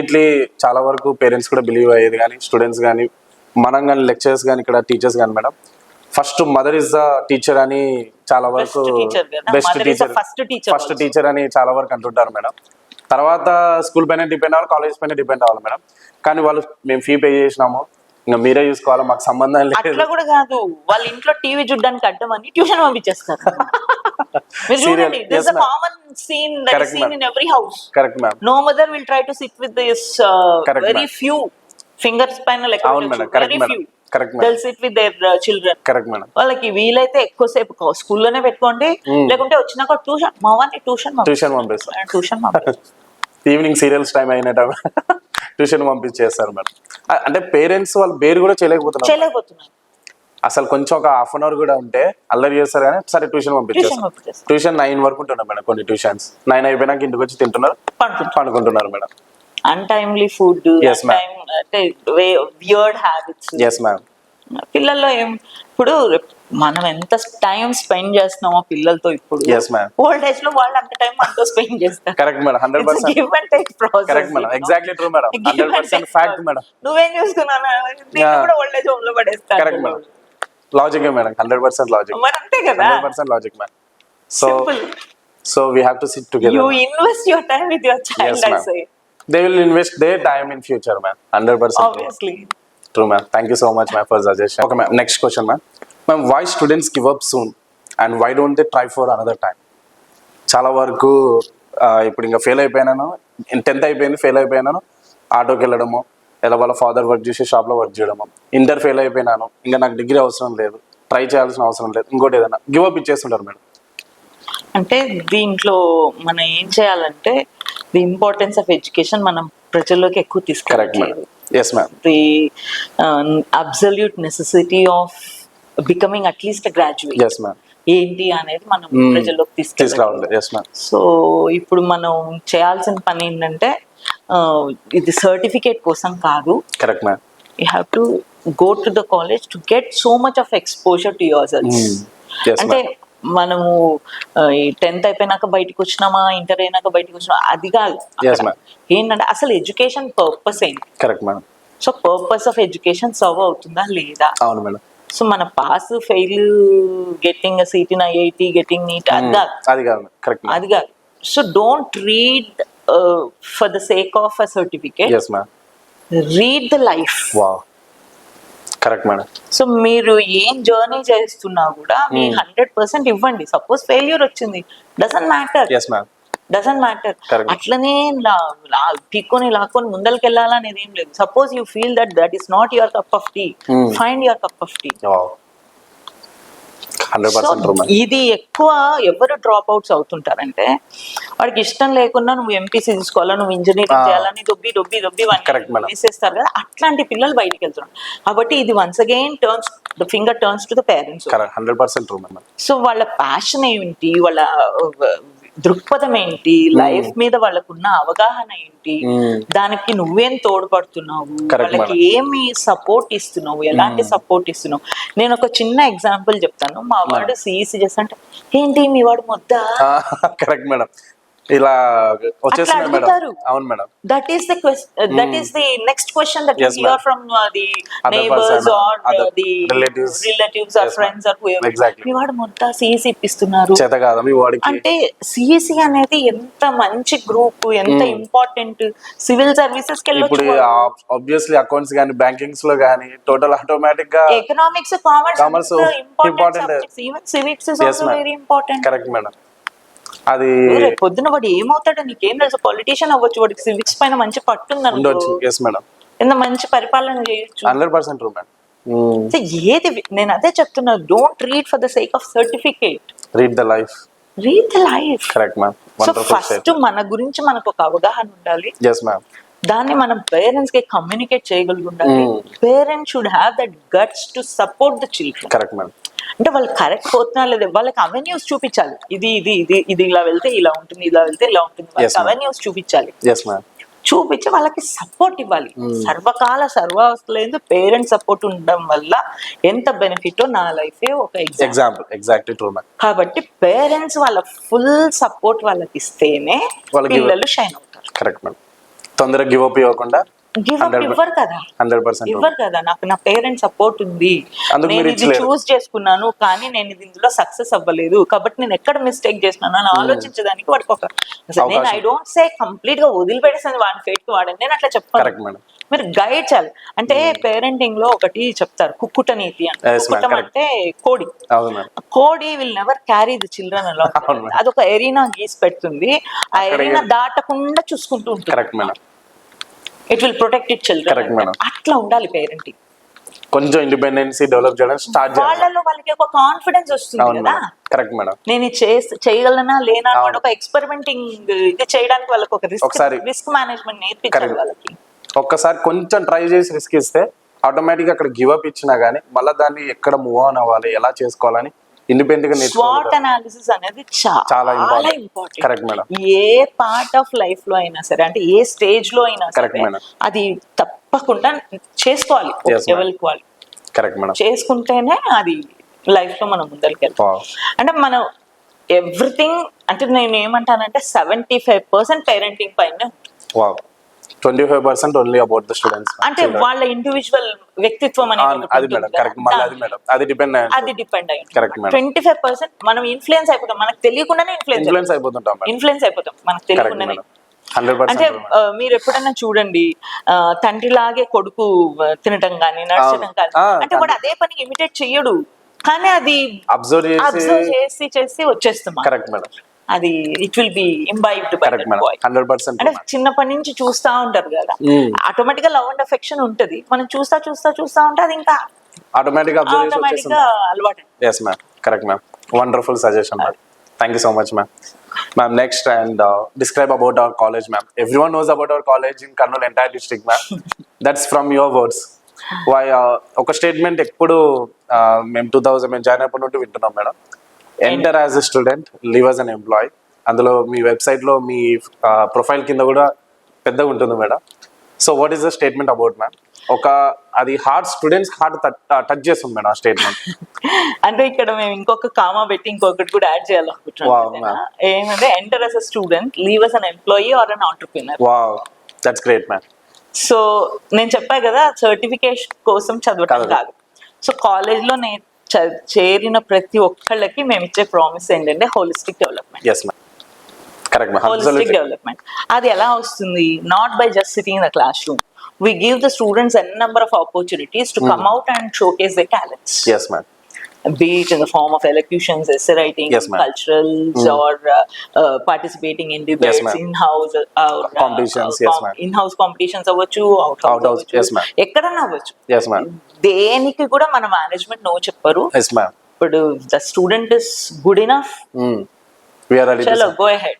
Completely చాలా వరకు parents కూడా బిలీవ్ అయ్యేది, కానీ స్టూడెంట్స్ కానీ మనం కానీ లెక్చరర్స్ కానీ ఇక్కడ టీచర్స్ కానీ madam, first mother is the teacher అని చాలా వరకు, బెస్ట్ టీచర్, ఫస్ట్ టీచర్ అని చాలా వరకు అంటుంటారు మేడం. తర్వాత స్కూల్ పైన డిపెండ్ అవ్వాలి, కాలేజ్ పైన డిపెండ్ అవ్వాలి మేడం. కానీ వాళ్ళు మేము ఫీ పే చేసినాము, ఇంకా మీరే చూసుకోవాలి, మాకు సంబంధం లేదు. అట్లా కూడా కాదు, వాళ్ళ ఇంట్లో టీవీ చూడడానికి అడ్డమని ట్యూషన్ పంపించేస్తారు. There's a common scene that is seen in every house. Correct ma'am. No mother will try to sit with this very few fingers pine like very few. Correct ma'am. They'll sit with their children. Correct madam. వాళ్ళకి వీలైతే ఎక్కువసేపు స్కూల్లోనే పెట్టుకోండి, లేకుంటే వచ్చినాక tuition, మా వాడిని tuition పంపిస్తాను. ఈవినింగ్ సీరియల్స్ టైం అయిన టైం ట్యూషన్ పంపించేస్తారు మేడం. అంటే పేరెంట్స్ వాళ్ళు బేర్ కూడా చేయలేకపోతున్నారు. అసలు కొంచెం ఒక హాఫ్ అన్ అవర్ కూడా ఉంటే అల్లరి చేస్తారు, కానీ సరే ట్యూషన్ పంపించేస్తారు. ట్యూషన్ 9 వరకు ఉంటున్నారు మేడం, కొన్ని ట్యూషన్స్ 9 అయిపోయినాక ఇంటికి వచ్చి తింటున్నారు, పండుకుంటున్నారు madam. Untimely food, weird habits. yes ma'am. పిల్లల్లో ఇప్పుడు మనం ఎంత టైం స్పెండ్ చేస్తున్నామో పిల్లలతో ఇప్పుడు, ఓల్డ్ ఏజ్ లో వాళ్ళు అంత టైం మనతో స్పెండ్ చేస్తారు. Correct madam, 100% give and take process. Correct madam, exactly true madam, 100% fact madam. నువ్వేం చూసుకున్నావు, నేను కూడా ఓల్డ్ ఏజ్ హోమ్ లో పడేస్తాను. Correct madam, logic madam, 100% logic. మరి అంతే కదా, 100% logic madam. So we have to sit together. You invest your time with your child. Yes, I say they will invest their time in future ma'am, 100%. Obviously true ma'am. Thank you so much ma'am for suggestion. Okay ma'am, next question ma'am. Ma'am, why students give up soon and why don't they try for another time? చాలా వరకు ఇప్పుడు ఇంకా fail అయిపోయినాను, 10th అయిపోయింది, fail అయిపోయినాను, ఆటోకి వెళ్ళడము, ఎలా వాళ్ళ father work చేసే షాప్లో వర్క్ చేయడము, ఇంటర్ ఫెయిల్ అయిపోయినాను, ఇంకా నాకు డిగ్రీ అవసరం లేదు, ట్రై చేయాల్సిన అవసరం లేదు, ఇంకోటి ఏదైనా గివ్ అప్ ఇచ్చేస్తుంటారు మేడం. అంటే దీంట్లో మనం ఏం చేయాలంటే ది ఇంపార్టెన్స్ ఆఫ్ ఎడ్యుకేషన్ మనం ప్రజల్లోకి ఎక్కువ తీసుకెళ్ళాలి. yes ma'am. The absolute necessity of becoming at least a graduate. yes ma'am. ఏంటి అనేది మనం ప్రజల్లోకి తీసుకెళ్ళాలి. yes ma'am. సో ఇప్పుడు మనం చేయాల్సిన పని ఏంటంటే ఇది సర్టిఫికేట్ కోసం కాదు. Correct ma'am. You have to go to the college to get so much of exposure to your self. అంటే మనము 10th అయిపోయినాక బయటకు వచ్చినామా, ఇంటర్ అయినాక బయటకు వచ్చినా అది కాదు. ఏంటంటే అసలు ఎడ్యుకేషన్ పర్పస్ ఏంటి? Correct madam. So purpose of education serve అవుతుందా లేదా? అవును మేడం. సో మన pass fail, getting seat in IIT, getting NEET, అది కాదు. కరెక్ట్. అది కాదు. So don't read for the sake of a certificate. yes ma'am. read the life. wow. correct madam. So మీరు ఏం జర్నీ చేస్తున్నా కూడా మీ 100% ఇవ్వండి. సపోజ్ ఫెయిల్యూర్ వచ్చింది, doesn't matter. yes ma'am. Doesn't matter. అట్లనే పీక్కొని లాక్కొని ముందరికి వెళ్ళాలనేది ఏం లేదు. Suppose you feel that is not your cup of tea, find your cup of tea. ఇది ఎక్కువ ఎవరు డ్రాప్ అవుట్స్ అవుతుంటారంటే వాడికి ఇష్టం లేకుండా నువ్వు ఎంపీసీ తీసుకోవాలా, నువ్వు ఇంజనీరింగ్ చేయాలని దొబ్బి వేసేస్తారు కదా, అట్లాంటి పిల్లలు బయటికి వెళ్తున్నారు. కాబట్టి ఇది once again the finger turns to the parents. 100%. So వాళ్ళ ప్యాషన్ ఏంటి, వాళ్ళ దృక్పథం ఏంటి, లైఫ్ మీద వాళ్ళకున్న అవగాహన ఏంటి, దానికి నువ్వేం తోడ్పడుతున్నావు, వాళ్ళకి ఏమి సపోర్ట్ ఇస్తున్నావు, ఎలాంటి సపోర్ట్ ఇస్తున్నావు. నేను ఒక చిన్న ఎగ్జాంపుల్ చెప్తాను. మా వాడు సిఈసి చేస్తా, ఏంటి మీ వాడు మొద్దా? Correct madam. ఇలా వచ్చేస్తున్నారు మేడం. అవును madam. That is the question, that is the next question that you hear from the neighbours or the relatives or friends or whoever. మీ వాడు మొత్తం సిఈసి ఇప్పిస్తున్నారు అంటే సిఈసి అనేది ఎంత మంచి గ్రూప్, ఎంత ఇంపార్టెంట్. సివిల్ సర్వీసెస్ కి వెళ్ళొచ్చు. ఇప్పుడు ఆబ్వియస్లీ అకౌంట్స్ గాని, బ్యాంకింగ్స్ లో గాని టోటల్ ఆటోమేటిక్ గా economics, commerce important. Even civics is also very important. Correct madam. అది పొద్దున వాడు ఏమవుతాడో నీకేం తెలుసు. పొలిటీషియన్ అవ్వచ్చు, వాడికి సివిక్స్ పైన మంచి పట్టుంది అనుకో, ఎంత మంచి పరిపాలన చేయొచ్చు. 100% ట్రూ మేడం. ఏది నేను అదే చెప్తున్నా, don't read for the sake of certificate, read the life. Read the life. Correct ma'am. So first మన గురించి మనకు ఒక అవగాహన ఉండాలి. yes ma'am. దాన్ని మనం పేరెంట్స్ కి కమ్యూనికేట్ చేయగలిగి ఉండాలి. Parents should have that guts to support the children. Correct madam. అంటే వాళ్ళు కరెక్ట్ పోతున్నా లేదా, వాళ్ళకి అవెన్యూస్ చూపించాలి. ఇది ఇలా వెళ్తే ఇలా ఉంటుంది, ఇలా వెళ్తే ఇలా ఉంటుంది. వాళ్ళకి అవెన్యూస్ చూపించాలి. చూపించి వాళ్ళకి సపోర్ట్ ఇవ్వాలి. సర్వకాల సర్వావస్థలో పేరెంట్స్ సపోర్ట్ ఉండడం వల్ల ఎంత బెనిఫిట్ నా లైఫ్ ఒక ఎగ్జాంపుల్. Exactly true ma'am. కాబట్టి పేరెంట్స్ వాళ్ళ ఫుల్ సపోర్ట్ వాళ్ళకి ఇస్తేనే పిల్లలు షైన్ అవుతారు. Correct ma'am. తొందరగా గివ్ అప్ ఇవ్వకుండా గివ్ అప్ ఇవ్వరు కదా, 100% ఇవ్వరు కదా. నాకు నా పేరెంట్స్ సపోర్ట్ ఉంది, అందుకు నేను మీరు ఇది ఇచ్చలేరు. చూస్ చేసుకున్నాను, కానీ నేను ఇది ఇందులో సక్సెస్ అవ్వలేదు కాబట్టి నేను ఎక్కడ మిస్టేక్ చేసినాను అని ఆలోచించడానికి వాడికి ఒక అసలు నేను ఐ డోంట్ సే కంప్లీట్ గా వదిలిపెట్టేసాను వాడిని ఫేట్ కి వాడని, నేను అట్లా చెప్పాను. Correct madam. మీరు గైడ్ చేయాలి. అంటే పేరెంటింగ్ లో ఒకటి చెప్తారు, కుక్కుట నీతి అని. Yes, ma'am. కుక్కుటం Correct. అంటే కోడి. అవును మేడం. కోడి will never carry the children అలా. అవును మేడం. అదొక ఎరీనా గీసి పెడుతుంది, ఆ అక్కడ ఎరీనా దాటకుండా చూసుకుంటూ ఉంటుంది. Correct madam. It will protect it children. Correct, madam. అట్లా ఉండాలి పేరెంటింగ్. కొంచెం ఇండిపెండెన్సీ డెవలప్ చేయడం స్టార్ట్ చేయాలి. వాళ్ళలో వాళ్ళకి ఒక కాన్ఫిడెన్స్ వస్తుంది అవును కదా, మేడం. Correct madam. నేను ఇది చేయగలనా లేనా అని అవును. ఒక ఎక్స్పెరిమెంటింగ్ ఇది చేయడానికి వాళ్ళకి ఒక ఒకసారి రిస్క్ మేనేజ్మెంట్ నేర్పించాలి Correct. వాళ్ళకి. ఒక్కసారి కొంచెం ట్రై చేసి రిస్క్ ఇస్తే ఆటోమేటిక్ గా అక్కడ గివ్ అప్ ఇచ్చినా గానీ మళ్ళీ దాన్ని ఎక్కడ మూవ్ ఆన్ అవ్వాలి, ఎలా చేసుకోవాలని ఇండిపెండెంట్ గా స్వాట్ నేర్చుకోవాలి. అనాలిసిస్ అనేది చాలా చాలా important. Important. Correct madam. A part of life లో అయినా సరే, అంటే ఏ స్టేజ్ లో అయినా Correct, సరే, madam. అది తప్పకుండా చేసుకోవాలి. Yes, madam. ఎవరికి కరెక్ట్ మేడం. చేసుకుంటేనే అది లైఫ్ లో మనం ముందరికి వెళ్తాం. Wow. అంటే మనం ఎవ్రీథింగ్, అంటే నేను ఏమంటానంటే 75% పేరెంటింగ్ పైన, wow, 25% only about the students. అంటే వాళ్ళ ఇండివిజువల్ వ్యక్తిత్వం అనేది ఒకటి అది మేడం. ఉంటుంది కరెక్ట్. కదా, మళ్ళీ అది మేడం, అది డిపెండ్ అది డిపెండ్ అయ్యి కరెక్ట్ మేడం. 25% మనం ఇన్ఫ్లుయెన్స్ అయిపోతాం, మనకు తెలియకుండానే ఇన్ఫ్లుయెన్స్ అయిపోతుంటాం మేడం. ఇన్ఫ్లుయెన్స్ అయిపోతాం మనకు కరెక్ట్ తెలియకుండానే. మేడం. 100% అంటే మీరు ఎప్పుడైనా చూడండి, తండ్రిలాగే కొడుకు తినటం కానీ నడచడం కానీ, అంటే వాడు అదే పని ఇమిటేట్ చెయ్యడు, కానీ అది అబ్జర్వ్ చేసి చేసి వచ్చేస్తాం. Correct madam. అది it will be imbibed by that boy. 100%. అంటే చిన్నప్పటి నుంచి చూస్తా ఉంటారు కదా, ఆటోమేటిక్ గా లవ్ అండ్ అఫెక్షన్ ఉంటది, మనం చూస్తా ఉంటే అది ఇంకా ఆటోమేటిక్ ఆటోమేటిక్ గా అలవాటు. yes ma'am. correct ma'am. wonderful suggestion ma'am. thank you so much ma'am. ma'am, next and describe about our college ma'am. everyone knows about our college in Kurnool entire district ma'am. that's from your words. why ఒక statement ఎప్పుడు మేము 2000 మేము join అయినప్పటి నుండి వింటున్నాం మేడం. Enter as a student, leave as an employee. అందులో మీ వెబ్సైట్ లో మీ ప్రొఫైల్ కింద కూడా పెద్దగా ఉంటుంది madam. So what is the statement about ma'am? ఒక అది హార్ట్ స్టూడెంట్స్ హార్ట్ టచ్ చేస్తుంది మేడం ఆ స్టేట్మెంట్. అంటే ఇక్కడ మేము ఇంకొక కామా పెట్టి ఇంకొకటి కూడా యాడ్ చేయాలనుకుంటున్నాం. ఏమంటే enter as a student, leave as an employee are an entrepreneur. Wow, that's great ma'am. So నేను చెప్పా కదా, సర్టిఫికేషన్ కోసం చదవటం కాదు. సో కాలేజ్ లో నేను చేరిన ప్రతి ఒక్కళ్ళకి మేము ఇచ్చే ప్రామిస్ ఏంటంటే holistic development. yes ma'am. correct ma'am. Holistic development. అది ఎలా వస్తుంది? Not by just sitting in the class room. We give the students a number of opportunities to come out and showcase their talents. yes ma'am. Be it in the form of elocutions, essay writing, Yes, ma'am. culturals, or participating in debates, Yes, ma'am. in-house Competitions, yes, ma'am. in-house competitions అవ్వచ్చు, Out-house, అవ్వచ్చు, yes, ma'am. ఎక్కడన్నా అవ్వచ్చు. yes ma'am. దేనికి కూడా మన management no చెప్పరు. yes ma'am. ఇప్పుడు the student is good enough, we are ready చలో to go ahead.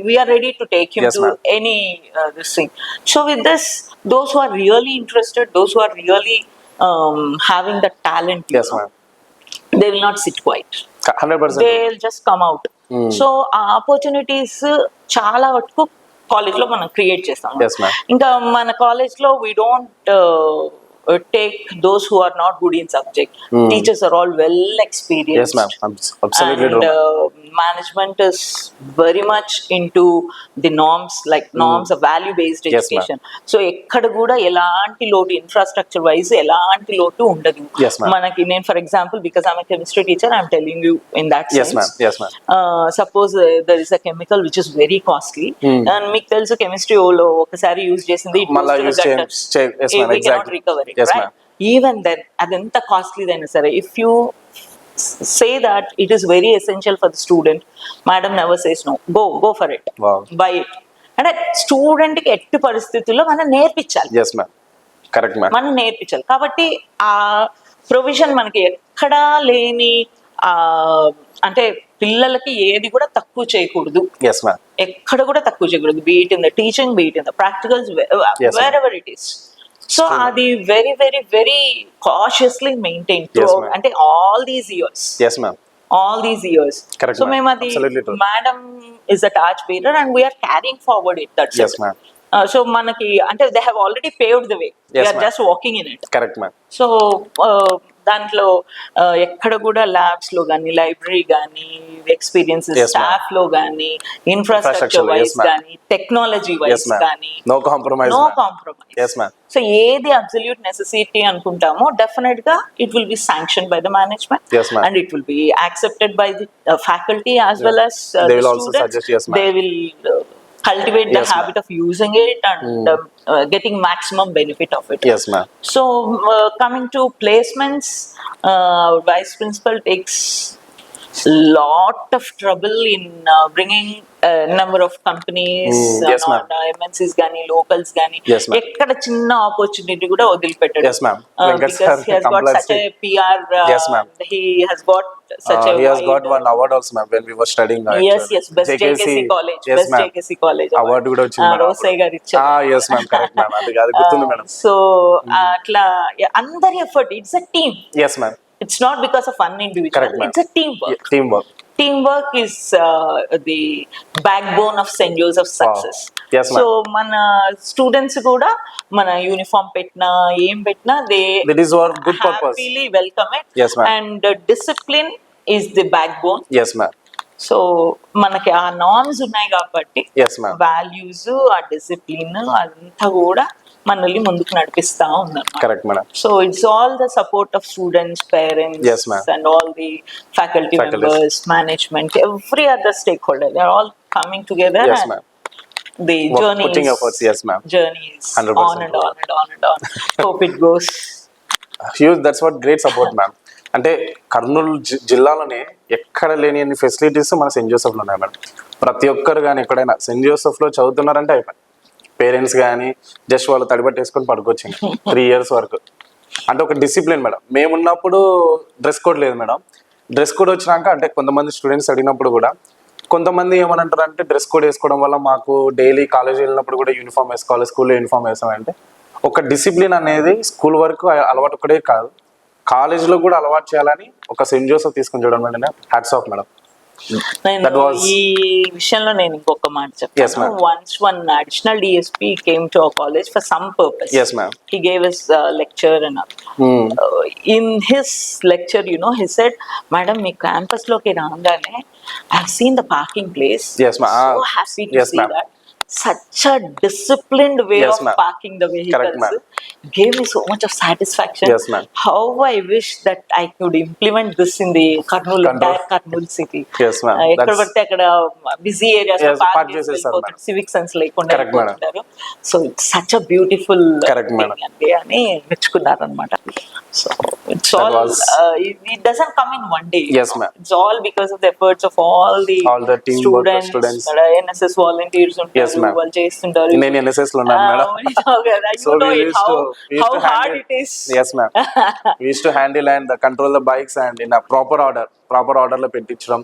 We are ready to take him Yes, to ma'am. any this thing. So with this, those who are really interested, those who are really having the talent, yes ma'am. they will not sit quiet. 100%. They'll just come out. So ఆ opportunities చాలా వరకు college లో మనం create చేస్తాం. yes ma'am. ఇంకా మన college లో we don't take those who are not good in subject. Teachers are all well experienced. yes ma'am. absolutely And true. management is very much into the norms, like norms of value based Yes, education. So ఎక్కడ కూడా ఎలాంటి లోటు infrastructure wise ఎలాంటి లోటు ఉండదు. Yes, ma'am. మనకి నేను for example, because I'm chemistry teacher, I'm telling you in that yes ma'am. Sense. yes ma'am. Suppose there is a chemical which is very costly, and మీకు తెలుసు కెమిస్ట్రీ ఓలో ఒకసారి use చేసింది మళ్ళా use yes ma'am. exactly. Recovery. yes ma'am. Even then అది ఎంత కాస్ట్లీదైనా సరే, if you say that it is very essential for the student, madam never says no. Go for it. wow. Buy it. అంటే student కి ఎట్టి పరిస్థితుల్లో మనం నేర్పించాలి. yes ma'am. correct ma'am. మనం నేర్పించాలి. కాబట్టి ఆ ప్రొవిజన్ మనకి ఎక్కడా లేని, అంటే పిల్లలకి ఏది కూడా తక్కువ చేయకూడదు. yes ma'am. ఎక్కడ కూడా తక్కువ చేయకూడదు. Be it in the teaching, be it in the practicals, Yes, wherever it is. So అది very very very cautiously maintain ma'am. అంటే all these years. yes ma'am. all these years. Correct, So ma'am. మేము అది, Absolutely true. madam is a torch bearer and we are carrying forward it. That's yes it. ma'am. So మనకి అంటే they have already paved the way. Yes, we are ma'am. just walking in it. correct ma'am. So దాంట్లో ఎక్కడ కూడా labs లో కానీ library కానీ experiences Yes, ma'am. Staff లో కానీ Infrastructure ఇన్ఫ్రాస్ట్రక్చర్ లో, yes, వైజ్ ma'am. కానీ టెక్నాలజీ Yes, వైజ్ ma'am. కానీ No compromise, no ma'am. Compromise. Yes, ma'am. So ఏది అబ్సల్యూట్ నెసెసిటీ అనుకుంటామో డెఫినెట్ గా it will be sanction by the management Yes, ma'am. And it will be accepted by the faculty as well as They the will also students. suggest, yes, ma'am. They will cultivate the Yes, ma'am. habit of using it and Mm. getting maximum benefit of it. Yes, ma'am. So coming to placements, vice principal takes lot of trouble in bringing a number of companies, Yes, ma'am. MNCs gani, locals gani, Yes, ma'am. ekkada chinna opportunity kuda odilipettadu. Yes, ma'am. Venkat sir Because he has got complains such a PR, Yes, ma'am. he has got such a he has got wide, one award also, ma'am, when we were studying. yes, best JKC college, Yes, best ma'am. JKC college Award kuda వచ్చింది madam. Rosaiah గారు ఇచ్చారు. Yes, ma'am, correct, ma'am. అది గుర్తుంది madam. So అట్లా అందరి effort, it's a team. Yes, ma'am. It's not because of one individual. Correct, ma'am. It's a teamwork. Teamwork. Teamwork is the backbone of St. Joseph's success. Yes, ma'am. So మన students కూడా మన uniform పెట్టినా ఏం పెట్టినా That is our good purpose. happily welcome it. Yes, ma'am. And discipline is the backbone. Yes, ma'am. So మనకి ఆ norms ఉన్నాయి కాబట్టి Yes, ma'am. వాల్యూస్, ఆ డిసిప్లిన్ అదంతా కూడా మనల్ని ముందుకు నడిపిస్తా ఉందన్నమాట. Correct, madam. So it's all the support of students, parents, Yes, ma'am. and all the faculty Faculties. members, management, every other stakeholder. They are all coming together. Yes, and ma'am. the journey Putting is, efforts, yes, ma'am. journey is 100% on and on and on and on. Hope it goes. Huge, that's what great support ma'am. అంటే కర్నూలు జిల్లాలోనే ఎక్కడ లేని అన్ని facilities మన Saint జోసెఫ్లో ఉన్నాయి madam. ప్రతి ఒక్కరు కానీ ఎక్కడైనా సెయింట్ జోసెఫ్లో చదువుతున్నారంటే అయిపోయింది. పేరెంట్స్ కానీ జస్ట్ వాళ్ళు తడిబట్టి వేసుకొని పడుకోవచ్చు 3 years వరకు. అంటే ఒక డిసిప్లిన్ మేడం. మేమున్నప్పుడు డ్రెస్ కోడ్ లేదు మేడం. డ్రెస్ కోడ్ వచ్చినాక అంటే కొంతమంది స్టూడెంట్స్ అడిగినప్పుడు కూడా కొంతమంది ఏమనంటారు అంటే డ్రెస్ కోడ్ వేసుకోవడం వల్ల మాకు డైలీ కాలేజ్ వెళ్ళినప్పుడు కూడా యూనిఫామ్ వేసుకోవాలి, స్కూల్లో యూనిఫామ్ వేసామంటే ఒక డిసిప్లిన్ అనేది స్కూల్ వరకు అలవాటు ఒక్కడే కాదు, కాలేజ్లో కూడా అలవాటు చేయాలని ఒక సెయింట్ జోసెఫ్ తీసుకుని చూడడం మేడం. Hats off madam. నేను ఈ విషయంలో నేను ఇంకొక మాట చెప్తాను. Once one additional DSP came to our college for some purpose. Yes, ma'am. He gave us lecture and in his lecture, he said, "Madam, me campus లోకి రాగానే I have seen the parking place. Yes, ma'am. So happy to Yes, see ma'am. that. Such a disciplined way Yes, of ma'am. parking the vehicles. Correct, ma'am. Gave me so much of satisfaction. Yes, ma'am. How I wish that I could implement this in the entire Kurnool city. Yes, ma'am. ఎక్కడ పడితే అక్కడ busy areas Yes, park చేసేస్తారు, madam. Civic sense లేకుండా Correct, madam. వెళ్ళిపోతుంటారు. So it's such a beautiful Correct, madam. అండి అని మెచ్చుకున్నారు అనమాట. So it's That all was- it doesn't come in one day. Yes, ma'am. It's all because of the efforts of all the teamwork of students. NSS volunteers Yes, ఉంటారు, ma'am. వాళ్ళు చేస్తుంటారు. నేను NSS లో ఉన్నాను madam. You know it, how hard it is. Yes, ma'am. We used to handle and control the bikes and in a proper order లో పెట్టించడం.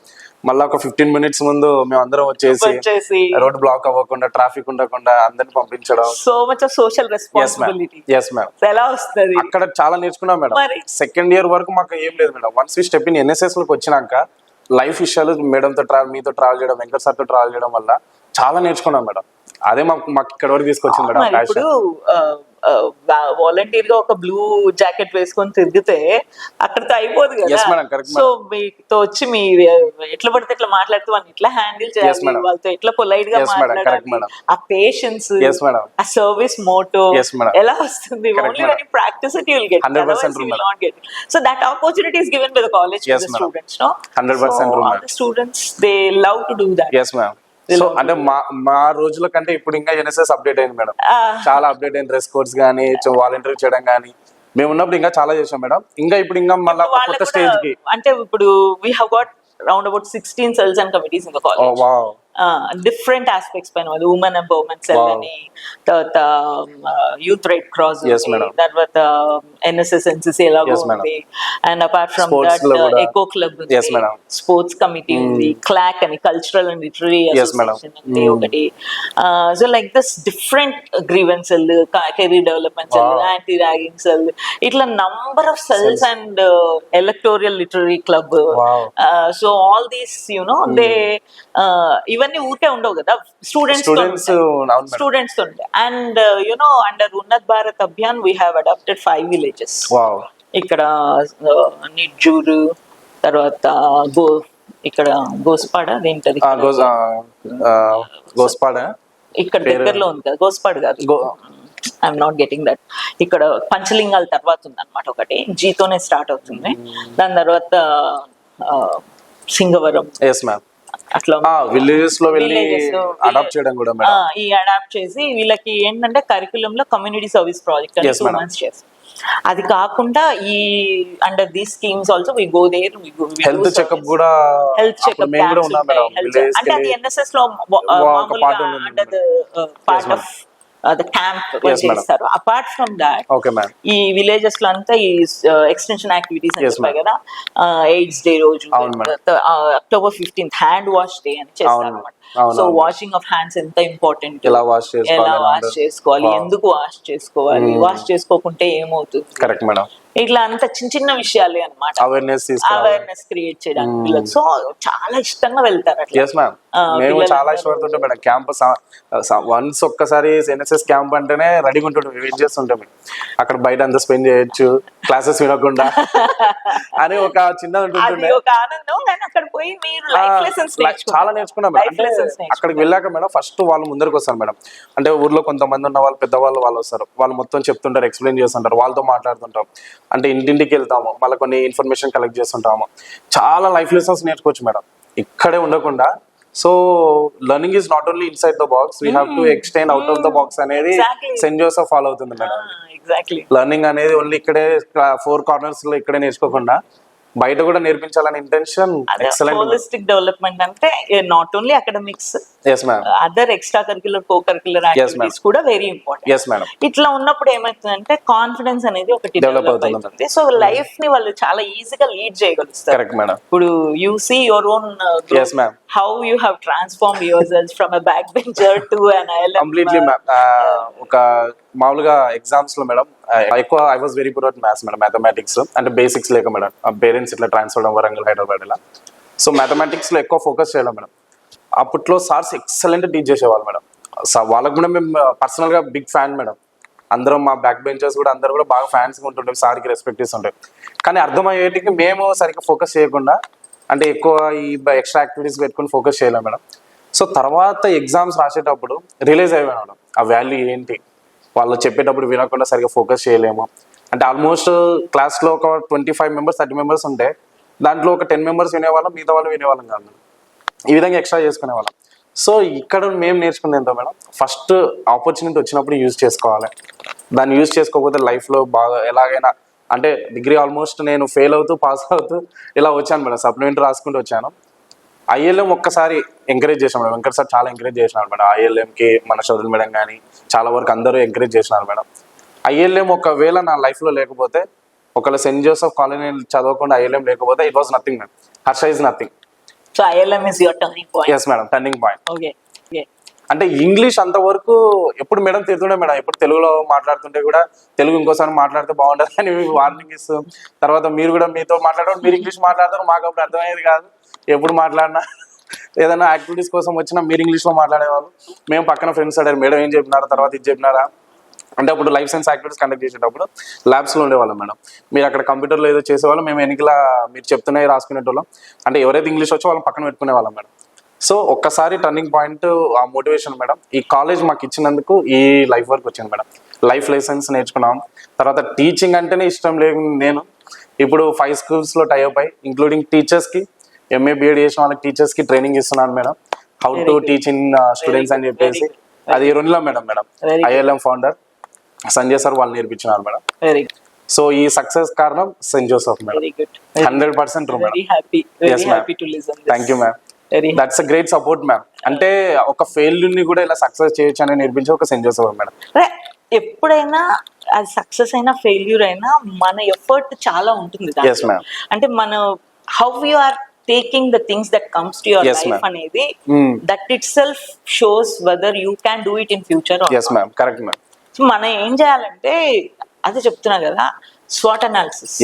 మళ్ళీ ఒక 15 minutes ముందు మేము అందరం వచ్చేసి రోడ్ బ్లాక్ అవ్వకుండా, ట్రాఫిక్ ఉండకుండా అందరిని పంపించడం. So much of social responsibility. Yes, ma'am. ఎలా వస్తుంది అక్కడ చాలా నేర్చుకున్నాం మేడం. మరి. 2nd year వరకు మాకు ఏం లేదు madam. Once we step in NSS లోకి వచ్చినాక లైఫ్ విషయాలు మేడంతో మీతో ట్రావెల్ చేయడం, వెంకట్ సార్తో ట్రావెల్ చేయడం వల్ల చాలా నేర్చుకున్నాం మేడం. అదే మాకు ఇక్కడ వరకు తీసుకొచ్చింది మేడం. మరి ఇప్పుడు వాలంటీర్ గా ఒక బ్లూ జాకెట్ వేసుకొని తిరిగితే అక్కడితో అయిపోదు Yes, కదా. madam, correct, సో మీతో వచ్చి మీ ఎట్లా పడితే ఎట్లా మాట్లాడుతూ వాళ్ళని ఎట్లా హ్యాండిల్ Yes, చేయాలి, madam. వాళ్ళతో ఎట్లా పొలైట్ గా Yes, madam, correct, మాట్లాడాలి, madam. ఆ పేషెన్స్, Yes, madam. ఆ సర్వీస్ మోటో Yes, madam. ఎలా వస్తుంది? Correct, only madam. When you practice it you will get, 100% otherwise you will madam. not get it. So that opportunity is given by the college to Yes, the madam. students, no? 100% So true, all madam. the students, they love to do that. Yes ma'am. So అంటే మా రోజుల కంటే ఇప్పుడు ఇంకా NSS update అయింది madam. చాలా update అయింది. Dress codes కానీ వాలంటీర్ చేయడం కానీ మేము ఉన్నప్పుడు ఇంకా చాలా చేసాం మేడం. ఇంకా ఇప్పుడు ఇంకా మళ్ళీ వాళ్ళకు కొత్త కూడా స్టేజ్ కి. అంటే ఇప్పుడు we have got round about 16 cells and committees in the college. Wow. Different aspects పైన ఉమెన్ ఎంపవర్మెంట్ సెల్ Wow. అని, తర్వాత youth red cross, Yes, madam. తర్వాత ఎన్ఎస్ఎస్ ఎన్సిసి ఎలాగో Yes, madam. ఉంది, and apart from Sports that లో కూడా. Eco club ఉంది, Yes, madam. Sports committee ఉంది, క్లాక్ అని cultural and literary Yes, madam. Association ఉంది ఒకటి. So like this different grievance cell, career development cell, Wow. Anti ragging cell, ఇట్లా number of cells and ఎలక్టోరియల్ literary club. Wow. So all these they ఇవన్నీ ఊరికే ఉండవు కదా, స్టూడెంట్స్ స్టూడెంట్స్ ఉండే. And under Unnat Bharat Abhiyan we have adapted 5 villages. Wow. ఇక్కడ నిడ్జూరు, తర్వాత ఇక్కడ గోస్పాడ అదేంటది గోస్పాడ ఇక్కడ దగ్గరలో ఉంది కదా, గోస్పాడ్ కాదు, ఐఎమ్ నాట్ గెటింగ్ దట్. ఇక్కడ పంచలింగాల తర్వాత ఉంది అనమాట, ఒకటి జీతోనే స్టార్ట్ అవుతుంది. దాని తర్వాత సింగవరం, అట్లా విలేజెస్ లో అడాప్ట్ చేయడం కూడా ఈ అడాప్ట్ చేసి వీళ్ళకి ఏంటంటే కరికులం లో కమ్యూనిటీ సర్వీస్ ప్రాజెక్ట్ అని 2 months చేస్తాం. అది కాకుండా ఈ under these schemes also we go there, health checkup కూడా, హెల్త్ చెకప్ అంటే అది ఎన్ఎస్ఎస్ లో మామూలుగా under the part of the camp చేస్తారు. అపార్ట్ ఫ్రమ్ దాట్ ఈ విలేజెస్ లో అంతా ఈ ఎక్స్టెన్షన్ యాక్టివిటీస్ అని చెప్పాయి కదా, AIDS డే రోజు, October 15th hand wash day అని చేస్తారు అనమాట. సో వాషింగ్ ఆఫ్ హ్యాండ్స్ ఎంత ఇంపార్టెంట్, ఎలా వాష్ చేసుకోవాలి, ఎందుకు వాష్ చేసుకోవాలి, వాష్ చేసుకోకుంటే ఏమవుతుంది, కరెక్ట్ మేడం. ఇట్లా అంత చిన్న చిన్న విషయాలే అనమాట, అవేర్నెస్ క్రియేట్ చేయడానికి పిల్లలు. సో చాలా ఇష్టంగా వెళ్తారు అట్లా. మేము చాలా ఇష్టపడుతుంటాం మేడం. క్యాంపస్ వన్స్ ఒక్కసారి ఎన్ఎస్ఎస్ క్యాంప్ అంటేనే రెడీగా ఉంటుంటాం, వెయిట్ చేస్తుంటాం. అక్కడ బయట అంతా స్పెండ్ చేయొచ్చు, క్లాసెస్ వినకుండా అని ఒక చిన్న ఉంటుంది, ఒక ఆనందం. అక్కడ పోయి మీరు లైఫ్ లెసన్స్ చాలా నేర్చుకున్నాం. అంటే అక్కడికి వెళ్ళాక మేడం ఫస్ట్ వాళ్ళు ముందరకు వస్తారు మేడం. అంటే ఊర్లో కొంతమంది ఉన్న వాళ్ళు, పెద్దవాళ్ళు వాళ్ళు వస్తారు, వాళ్ళు మొత్తం చెప్తుంటారు, ఎక్స్ప్లెయిన్ చేస్తుంటారు, వాళ్ళతో మాట్లాడుతుంటాం. అంటే ఇంటింటికి వెళ్తాము, మళ్ళీ కొన్ని ఇన్ఫర్మేషన్ కలెక్ట్ చేస్తుంటాము. చాలా లైఫ్ లెసన్స్ నేర్చుకోవచ్చు మేడం ఇక్కడే ఉండకుండా. So learning is not only inside the box, we have to extend out of the box అనేది సెయింట్ జోసెఫ్ ఫాలో అవుతుంది మేడం. లెర్నింగ్ అనేది ఓన్లీ ఇక్కడే 4 corners లో ఇక్కడే నేర్చుకోకుండా బయట కూడా నేర్పించాలని ఇంటెన్షన్. హోలిస్టిక్ డెవలప్మెంట్ అంటే not only academics, other extra curricular, co curricular activities కూడా వెరీ ఇంపార్టెంట్. ఇట్లా ఉన్నప్పుడు ఏమవుతుందంటే కాన్ఫిడెన్స్ అనేది ఒకటి డెవలప్ అవుతుంది. సో లైఫ్ ని వాళ్ళు చాలా ఈజీగా లీడ్ చేయగలుగుతారు. ఇప్పుడు you see your own how you have transform your self from a back bencher to an ILM. Completely ఒక మామూలుగా ఎగ్జామ్స్ లో మేడం ఎక్కువ I was very good at maths madam, mathematics అంటే బేసిక్స్ లేక మేడం, పేరెంట్స్ ఇట్లా transfer అవ్వడం వరంగల్, హైదరాబాద్ ఇలా. So mathematics లో ఎక్కువ ఫోకస్ చేయడం మేడం. అప్పట్లో సార్స్ ఎక్సలెంట్ టీచ్ చేసేవాళ్ళు మేడం. వాళ్ళకు కూడా మేము పర్సనల్ గా బిగ్ ఫ్యాన్ మేడం. అందరం మా బ్యాక్ బెంచర్స్ కూడా అందరూ కూడా బాగా ఫ్యాన్స్గా ఉంటుంటాం, సార్కి రెస్పెక్ట్ ఇస్తుంటాం. కానీ అర్థమయ్యేటికి మేము సరిగ్గా ఫోకస్ చేయకుండా, అంటే ఎక్కువ ఈ ఎక్స్ట్రా యాక్టివిటీస్ పెట్టుకుని ఫోకస్ చేయలేం మేడం. సో తర్వాత ఎగ్జామ్స్ రాసేటప్పుడు రియలైజ్ అయ్యాను మేడం ఆ వాల్యూ ఏంటి. వాళ్ళు చెప్పేటప్పుడు వినకుండా సరిగ్గా ఫోకస్ చేయలేము. అంటే ఆల్మోస్ట్ క్లాస్లో ఒక 25 members 30 members ఉంటే దాంట్లో ఒక 10 members వినేవాళ్ళం, మిగతా వాళ్ళు వినేవాళ్ళం కాదు. ఈ విధంగా ఎక్స్ట్రా చేసుకునేవాళ్ళం. సో ఇక్కడ మేము నేర్చుకునేది ఏంటో మేడం, ఫస్ట్ ఆపర్చునిటీ వచ్చినప్పుడు యూజ్ చేసుకోవాలి. దాన్ని యూజ్ చేసుకోకపోతే లైఫ్లో బాగా ఎలాగైనా, అంటే డిగ్రీ ఆల్మోస్ట్ నేను ఫెయిల్ అవుతూ పాస్ అవుతూ ఇలా వచ్చాను మేడం, సప్లిమెంటరీ రాసుకుంటూ వచ్చాను. ఐఎల్ఎం ఒక్కసారి ఎంకరేజ్ చేసాం మేడం, వెంకట సార్ చాలా ఎంకరేజ్ చేసినారు మేడం. ఐఎల్ఎంకి మన చదువులు మేడం కానీ చాలా వరకు అందరూ ఎంకరేజ్ చేసినారు మేడం. ఐఎల్ఎం ఒకవేళ నా లైఫ్లో లేకపోతే, ఒకవేళ సెయింట్ జోసెఫ్ కాలేజీ చదవకుండా ఐఎల్ఎం లేకపోతే, it was nothing madam. Harsha is nothing. So ILM is your turning point. yes madam, turning point. Okay. అంటే ఇంగ్లీష్ అంతవరకు ఎప్పుడు మేడం తిడుతుండే మేడం, ఎప్పుడు తెలుగులో మాట్లాడుతుంటే కూడా తెలుగు ఇంకోసారి మాట్లాడితే బాగుంటుంది అని వార్నింగ్ ఇస్తూ, తర్వాత మీరు కూడా మీతో మాట్లాడడం, మీరు ఇంగ్లీష్ మాట్లాడతారు, మాకు అప్పుడు అర్థమయ్యేది కాదు. ఎప్పుడు మాట్లాడినా ఏదైనా యాక్టివిటీస్ కోసం వచ్చినా మీరు ఇంగ్లీష్లో మాట్లాడేవాళ్ళు, మేము పక్కన ఫ్రెండ్స్ అడిగారు మేడం ఏం చెప్పినారా, తర్వాత ఇది చెప్పినారా అంటే. అప్పుడు లైఫ్ సైన్స్ యాక్టివిటీస్ కండక్ట్ చేసేటప్పుడు ల్యాబ్స్లో ఉండేవాళ్ళం మేడం. మీరు అక్కడ కంప్యూటర్లో ఏదో చేసేవాళ్ళం, మేము వెనకలా మీరు చెప్తున్నాయి రాసుకునేటోళ్ళం. అంటే ఎవరైతే ఇంగ్లీష్ వచ్చో వాళ్ళని పక్కన పెట్టుకునే వాళ్ళం మేడం. సో ఒక్కసారి టర్నింగ్ పాయింట్ ఆ మోటివేషన్ మేడం. ఈ కాలేజ్ మాకు ఇచ్చినందుకు ఈ లైఫ్ వర్క్ వచ్చింది మేడం. లైఫ్ లెసన్స్ నేర్చుకున్నాం. తర్వాత టీచింగ్ అంటేనే ఇష్టం లేదు నేను. ఇప్పుడు 5 schools టైఅప్ అయ్యి, ఇంక్లూడింగ్ టీచర్స్కి, ఎంఏ బిఎడ్ చేసిన వాళ్ళకి టీచర్స్కి ట్రైనింగ్ ఇస్తున్నాను madam. How to teach in students అని చెప్పేసి. అది రెండులో madam ILM founder Sanjay sir వాళ్ళు నేర్పించినారు మేడం. సో ఈ సక్సెస్ కారణం Saint Joseph madam. 100% true madam. Thank you ma'am. That's a great support ma'am. అంటే ఒక ఫెయిల్యూర్ ని కూడా ఇలా సక్సెస్ చేయొచ్చు అని నేర్పించే ఒక సెయింట్ జోసెఫ్ మేడం. ఎప్పుడైనా అది సక్సెస్ అయినా ఫెయిల్యూర్ అయినా మన ఎఫర్ట్ చాలా ఉంటుంది. అంటే మన how you are taking the things that comes to your life అనేది, that itself shows whether you can do it in future. Correct ma'am. So మనం ఏం చేయాలంటే, అది చెప్తున్నా కదా, స్వాట్ అనాలిసిస్.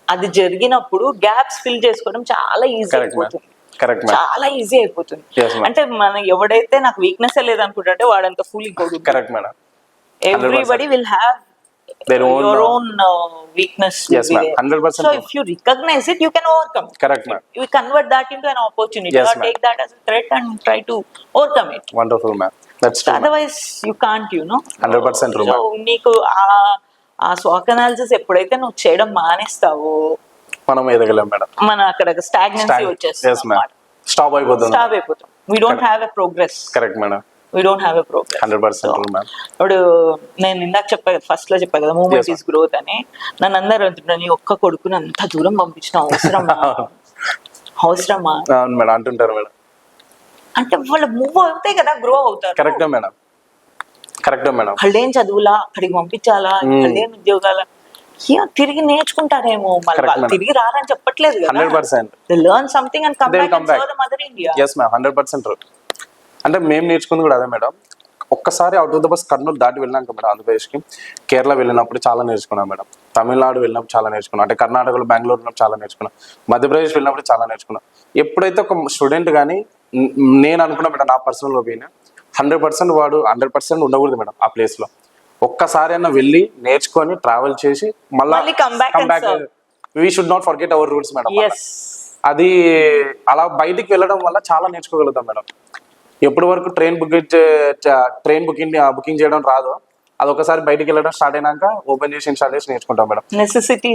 అది జరిగినప్పుడు గ్యాప్స్ ఫిల్ చేసుకోవడం చాలా ఈజీ అయిపోతుంది. చాలా ఈజీ అయిపోతుంది. అంటే మనం ఎవడైతే నాకు వీక్నెస్ లేదనుకుంటే వాడంత ఫుల్ ఇంకోటి. Correct madam. Everybody will have their own your own weakness will yes be ma'am, there. 100%. So if you recognize it, you can overcome it. Correct ma'am. You convert that into an opportunity, Yes, or ma'am. take that as a threat and try to overcome it. Wonderful ma'am, that's So true ma'am. otherwise you can't, 100% true so ma'am. నీకు ఆ స్వాక్ analysis ఎప్పుడైతే నువ్వు చేయడం మానేస్తావో మనం ఎదగలేం madam. మన అక్కడ స్టాగ్నెన్సీ వచ్చేస్తుంది yes ma'am, అన్నమాట. స్టాప్ అయిపోతుంది. స్టాప్ అయిపోతాం. We don't Correct. have a progress. Correct madam, We don't have a progress. 100% true ma'am. ఇప్పుడు నేను ఇందాక ఫస్ట్ లో చెప్పా కదా, మూమెంట్ Yes, ఈస్ గ్రోత్ అని. నన్ను అందరూ అంటున్నారు, నీ ఒక్క కొడుకుని అంత దూరం పంపించిన అవసరమా? అవసరమా అవును మేడం, అంటుంటారు మేడం. అంటే వాళ్ళు మూవ్ అవుతే కదా గ్రో అవుతారు. కరెక్టే మేడం, కరెక్టే మేడం. వాళ్ళేం చదువులా అక్కడికి పంపించాలా, వాళ్ళేం ఉద్యోగాల తిరిగి నేర్చుకుంటారేమో, మళ్ళీ Correct, వాళ్ళు madam. తిరిగి రారని చెప్పట్లేదు కదా. 100%. They learn something and come They will back come and back. serve the mother India. yes ma'am, 100% true. అంటే మేము నేర్చుకుంది కూడా అదే మేడం. ఒక్కసారి out of the bus Kurnool దాటి వెళ్ళినాక మేడం ఆంధ్రప్రదేశ్కి, కేరళ వెళ్ళినప్పుడు చాలా నేర్చుకున్నాం మేడం, తమిళనాడు వెళ్ళినప్పుడు చాలా నేర్చుకున్నాం, అంటే కర్ణాటకలో బెంగళూరు వెళ్ళినప్పుడు చాలా నేర్చుకున్నాం, మధ్యప్రదేశ్ వెళ్ళినప్పుడు చాలా నేర్చుకున్నాం. ఎప్పుడైతే ఒక స్టూడెంట్ కానీ నేను అనుకున్నా మేడం, నా పర్సనల్ ఒపీనియన్ 100% వాడు 100% ఉండకూడదు మేడం ఆ ప్లేస్లో. ఒక్కసారి అన్న వెళ్ళి నేర్చుకొని ట్రావెల్ చేసి మళ్ళీ come back and serve. We should not forget our roots madam. Yes. అది అలా బయటికి వెళ్ళడం వల్ల చాలా నేర్చుకోగలుగుతాం మేడం. ఎప్పటి వరకు బుకింగ్ చేయడం రాదో, అది ఒకసారి బయటికి వెళ్ళడం స్టార్ట్ అయినాక ఓపెన్ చేసి నేర్చుకుంటాం మేడం. నెసెసిటీ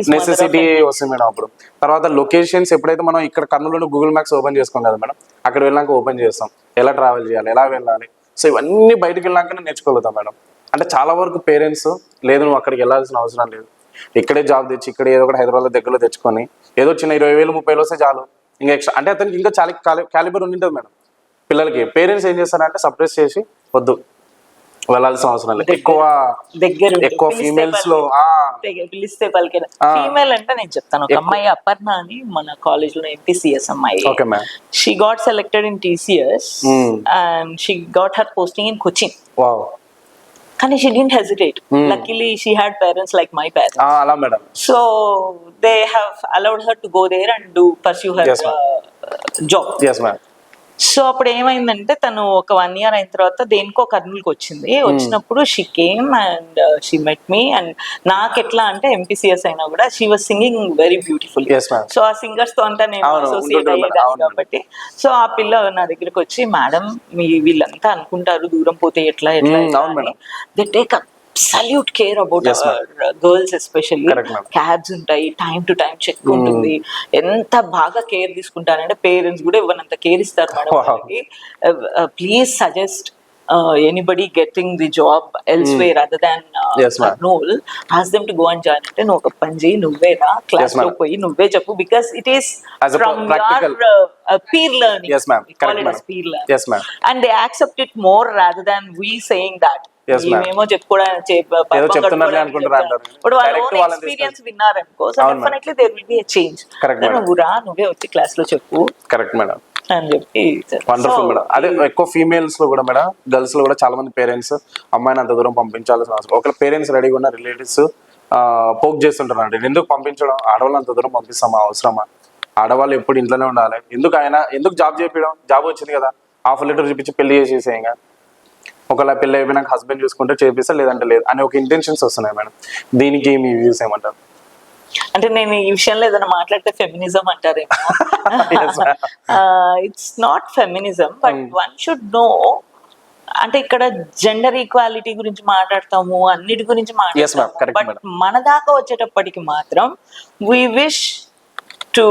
వస్తుంది మేడం. అప్పుడు తర్వాత లొకేషన్స్ ఎప్పుడైతే మనం ఇక్కడ కర్నూలులో గూగుల్ మ్యాప్స్ ఓపెన్ చేసుకోం కదా మేడం, అక్కడ వెళ్ళాక ఓపెన్ చేస్తాం, ఎలా ట్రావెల్ చేయాలి, ఎలా వెళ్ళాలి, సో ఇవన్నీ బయటికి వెళ్ళాకనే నేర్చుకోగలుగుతాం మేడం. అంటే చాలా వరకు పేరెంట్స్ లేదు నువ్వు అక్కడికి వెళ్ళాల్సిన అవసరం లేదు, ఇక్కడే జాబ్ తెచ్చి ఇక్కడ ఏదో ఒకటి హైదరాబాద్ దగ్గరలో తెచ్చుకొని ఏదో చిన్న 20,000 30,000 వస్తే చాలు, ఇంకా ఎక్స్ట్రా అంటే అతనికి ఇంకా చాలా క్యాలిబర్ ఉండింటుంది మేడం. పిల్లలకి పేరెంట్స్ ఏం చేస్తారంటే సప్రెస్ చేసి వద్దు వెళ్ళాల్సిన అవసరం లేదు, ఎక్కువ ఫీమేల్స్ లో పిలిస్తే పలికే ఫీమేల్ అంటే నేను చెప్తాను. ఒక అమ్మాయి అపర్ణ అని మన కాలేజ్ లో MPCS అమ్మాయి, okay ma'am, she got selected in TCS and she got her posting in coaching. Wow. కానీ she didn't hesitate. Luckily she had parents like my parents. అలా madam. So they have allowed her to go there and pursue her job. Yes ma'am. So అప్పుడు ఏమైందంటే తను ఒక 1 year అయిన తర్వాత దేనికో కర్నూలుకి వచ్చింది. వచ్చినప్పుడు she came and she met me. And నాకు ఎట్లా అంటే MPCS అయినా కూడా she was singing very beautiful. So ఆ సింగర్స్ తో అంతా నేను అసోసియేట్ అయ్యేదాన్ని కాబట్టి, సో ఆ పిల్ల నా దగ్గరికి వచ్చి, మేడం వీళ్ళంతా అనుకుంటారు దూరం పోతే ఎట్లా they take absolute care about girls, especially cabs ఉంటాయి, టైం టు టైం చెక్ ఉంటుంది, ఎంత బాగా కేర్ తీసుకుంటారంటే పేరెంట్స్ కూడా ఇవ్వనంత కేర్ ఇస్తారు మేడం వాళ్ళకి. Please suggest anybody getting the job elsewhere other than Kurnool, ask them to go and join. అంటే నువ్వు ఒక పని చేయి, నువ్వే రా క్లాస్ లో పోయి నువ్వే చెప్పు, because it is from your peer learning. Yes ma'am, correct ma'am. Peer learning. Yes ma'am. And they accept it more rather than we saying that. మేమో చెప్పుకోవడానికి ఇప్పుడు వాళ్ళ ఎక్స్పీరియన్స్ విన్నారనుకో, so definitely there will be a change. నువ్వు రా, నువ్వే వచ్చి class లో చెప్పు. కరెక్ట్ మేడం అని చెప్పి. Wonderful madam. అదే ఎక్కువ ఫీమేల్స్ లో కూడా మేడం, గర్ల్స్ లో కూడా చాలా మంది పేరెంట్స్ అమ్మాయిని అంత దూరం పంపించాల్సిన అవసరం, ఒకవేళ పేరెంట్స్ రెడీగా ఉన్న రిలేటివ్స్ పోక్ చేస్తుంటారు అంటే ఎందుకు పంపించడం, ఆడవాళ్ళు అంత దూరం పంపిస్తామా, అవసరమా, ఆడవాళ్ళు ఎప్పుడు ఇంట్లోనే ఉండాలి, ఎందుకు జాబ్ చేపించడం, జాబ్ వచ్చింది కదా ఆఫర్ లెటర్ చూపించి పెళ్లి చేసేసేయంగా, ఒకవేళ పెళ్లి అయిపోయినాక హస్బెండ్ చూసుకుంటే చేపిస్తా లేదంటే లేదు అనే ఒక ఇంటెన్షన్స్ వస్తున్నాయి మేడం. దీనికి మీ వ్యూస్ ఏమంటారు? అంటే నేను ఈ విషయంలో ఏదైనా మాట్లాడితే ఫెమినిజం అంటారేమో. It's not feminism, but one should know. అంటే ఇక్కడ జెండర్ ఈక్వాలిటీ గురించి మాట్లాడతాము, అన్నిటి గురించి మాట్లాడతాము, బట్ మన దాకా వచ్చేటప్పటికి మాత్రం we wish to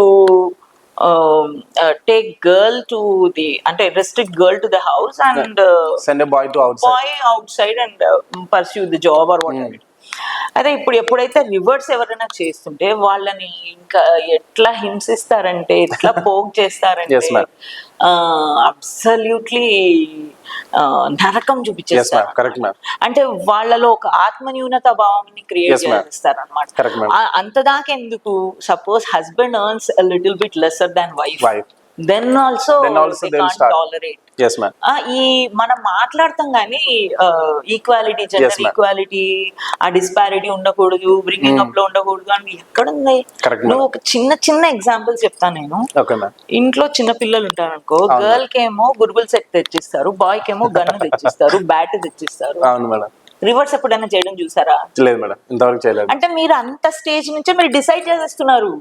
take girl to the, ante restrict girl to the house and send a boy outside and pursue the job or whatever. అదే ఇప్పుడు ఎప్పుడైతే రివర్స్ ఎవరైనా చేస్తుంటే వాళ్ళని ఇంకా ఎట్లా హింసిస్తారంటే, ఎట్లా పోక్ చేస్తారంటే, అబ్సల్యూట్లీ నరకం చూపించేస్తారు. అంటే వాళ్ళలో ఒక ఆత్మన్యూనత భావాన్ని క్రియేట్ చేస్తారు అనమాట. అంతదాకా ఎందుకు, suppose husband earns a little bit lesser than wife, then also they can't tolerate. Yes ma'am. ఈ మనం మాట్లాడతాం కానీ ఈక్వాలిటీ, జెండర్ ఈక్వాలిటీ, ఆ డిస్పారిటీ ఉండకూడదు, బ్రింగింగ్ అప్ లో ఉండకూడదు అని ఎక్కడుంది? నువ్వు ఒక చిన్న ఎగ్జాంపుల్ చెప్తాను నేను. ఇంట్లో చిన్న పిల్లలు ఉంటారు అనుకో, గర్ల్ కేమో గురుగుల్ సెట్ తెచ్చిస్తారు, బాయ్ కేమో గన్ తెచ్చిస్తారు, బ్యాట్ తెచ్చిస్తారు. రివర్స్ ఎప్పుడైనా చేయడం చూసారా? లేదు మేడం, ఇంతవరకు చేయలేదు. అంటే మీరు అంత స్టేజ్ నుంచే మీరు డిసైడ్ చేసేస్తున్నారు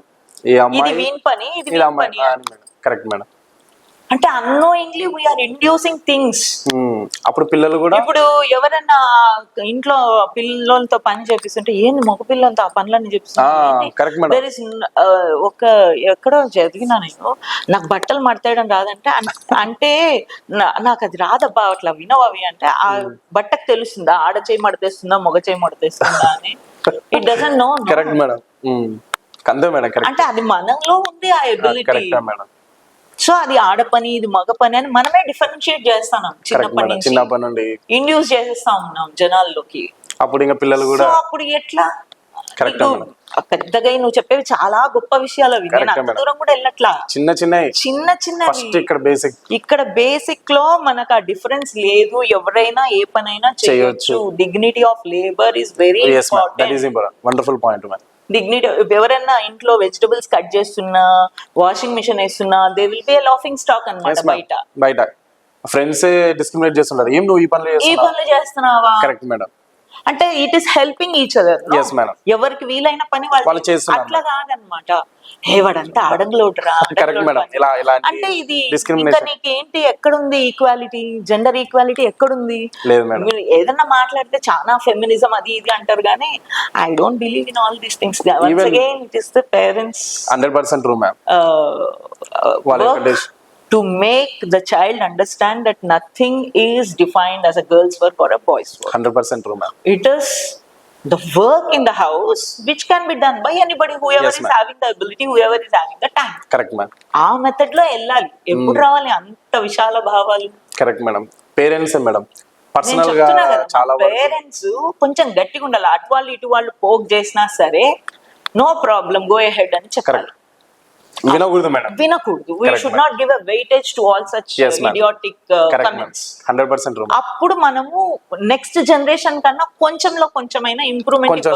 ఈ ఇది అమ్మాయి వీన్ పని, ఇది ఇది వీన్ అమ్మాయి పని. Correct madam. అంటే అన్నోయింగ్లీ వీఆర్ ఇండ్యూసింగ్ థింగ్స్. అప్పుడు పిల్లలు కూడా ఇప్పుడు ఎవరన్నా ఇంట్లో పిల్లలతో పని చేపిస్తుంటే ఏంది మగ పిల్లలతో ఆ పనులన్నీ కరెక్ట్ మేడం. చేపిస్తుంది. ఒక ఎక్కడో చదివినా నేను, నాకు బట్టలు మడతేయడం రాదంటే అంటే నాకు అది రాదబ్బా అట్లా వినవవి అంటే ఆ బట్టకు తెలుస్తుందా ఆడ చేయి మడతేస్తుందా మగ చేయి మడతేస్తుందా అని? It doesn't know. Correct madam. అంతే మేడం. అంటే అది మనలో ఉంది ఆ ఎబిలిటీ. Correct madam. సో అది ఆడ పని ఇది మగ పని అని మనమే డిఫరెన్షియేట్ చేస్తాం చిన్నప్పటి నుండి ఇండ్యూస్ చేసేస్తా ఉన్నాం జనాల్లోకి. అప్పుడు ఇంకా పిల్లలు కూడా అప్పుడు ఎట్లా పెద్దగా నువ్వు చెప్పేవి చాలా గొప్ప విషయాలు అవి. నేను అంత దూరం కూడా వెళ్ళట్లా. చిన్న ఇక్కడ బేసిక్ లో మనకు ఆ డిఫరెన్స్ లేదు. ఎవరైనా ఏ పనైనా చేయొచ్చు. Dignity of labour is very important. Dignity. ఎవరైనా ఇంట్లో వెజిటబుల్స్ కట్ చేస్తున్నా, వాషింగ్ మిషన్ వేస్తున్నా, they will be laughing stock అన్నమాట. బయట ఫ్రెండ్స్ డిస్క్రిమినేట్ చేస్తున్నారు, ఏం నువ్వు ఈ పనులు చేస్తున్నావా? Correct madam. అంటే it is helping each other. ఎవరికి వీలైన పని వాళ్ళు చేస్తున్నారు. అట్లా కాదనమాట. వాడంతా ఆడంగులోటరా అంటే ఇది ఇంకా నీకేంటి ఎక్కడుంది ఈక్వాలిటీ, జెండర్ ఈక్వాలిటీ ఎక్కడుంది? మీరు ఏదన్నా మాట్లాడితే చాలా ఫెమినిజం అది ఇది అంటారు కానీ I don't believe in all these things. Once again it is the parents 100% true ma'am. To make the child understand that nothing is defined as a girl's work or a boy's work. 100% true ma'am. It is the work in the house which can be done by anybody, whoever is having the ability, whoever is having the time. Correct ma'am. ఆ method లో వెళ్ళాలి. ఎప్పుడు రావాలి అంత విశాల భావాలు? Correct madam. Parents madam personal గా చాలా parents కొంచెం గట్టిగా ఉండాలి. అటు వాళ్ళు ఇటు వాళ్ళు పోక్ చేసినా సరే నో ప్రాబ్లం, గో అహెడ్ అని చెప్పాలి. వినకూడదు మేడం, వినకూడదు. We should not give a weightage to all such idiotic comments. 100% true. అప్పుడు మనము నెక్స్ట్ జనరేషన్ కన్నా కొంచెంలో కొంచెమైనా ఇంప్రూవ్మెంట్